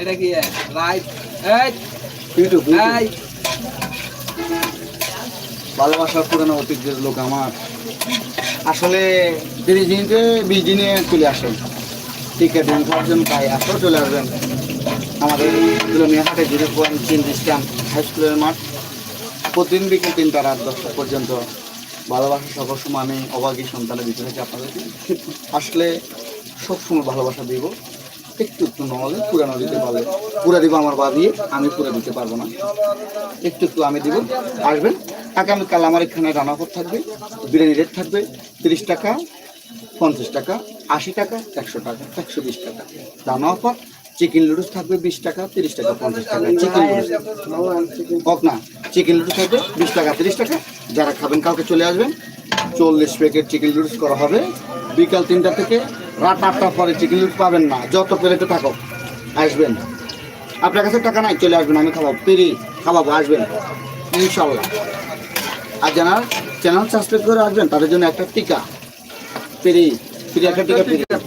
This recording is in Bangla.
এটা কি রাইট? ভালোবাসার পুরানো ঐতিহ্যের লোক আমার আসলে 30 দিনে 20 দিনে চলে আসেন। টিকিট খাওয়ার তাই আসলেও চলে আসবেন আমাদের হাটে 0.3 ডিস্টান হাই স্কুলের মাঠ। প্রতিদিন বিকেল 3টা রাত 10টা পর্যন্ত ভালোবাসা সকল সময় আমি অবাগী সন্তানের দিতে থাকি আপনাদেরকে। আসলে সবসময় ভালোবাসা দিব, একটু একটু নহলে পুরানো দিতে পারলে পুরা দিব আমার বা দিয়ে, আমি পুরা দিতে পারবো না, একটু একটু আমি দিব। আসবেন। আগামীকাল আমার এখানে রান্নাঘর থাকবে, বিরিয়ানি রেট থাকবে 30 টাকা, 50 টাকা, 80 টাকা, 100 টাকা, 120 টাকা। রান্না অফার চিকেন লুডুস থাকবে 20 টাকা, 30 টাকা, 50 টাকা। চিকেন লুডুস হোক না, চিকেন লুডুস থাকবে 20 টাকা, 30 টাকা। যারা খাবেন কালকে চলে আসবেন। 40 প্যাকেট চিকেন লুডুস করা হবে বিকাল 3টা থেকে রাত 8টার পরে। চিকেন লুডুস পাবেন না, যত প্লেটে থাকো আসবেন। আপনার কাছে টাকা নাই, চলে আসবেন, আমি খাওয়াবো, ফ্রি খাওয়াবো, আসবেন ইনশাল্লাহ। আর যারা চ্যানেল সাবস্ক্রাইব করে আসবেন তাদের জন্য একটা টিকা ফ্রি, একটা টিকা ফ্রি।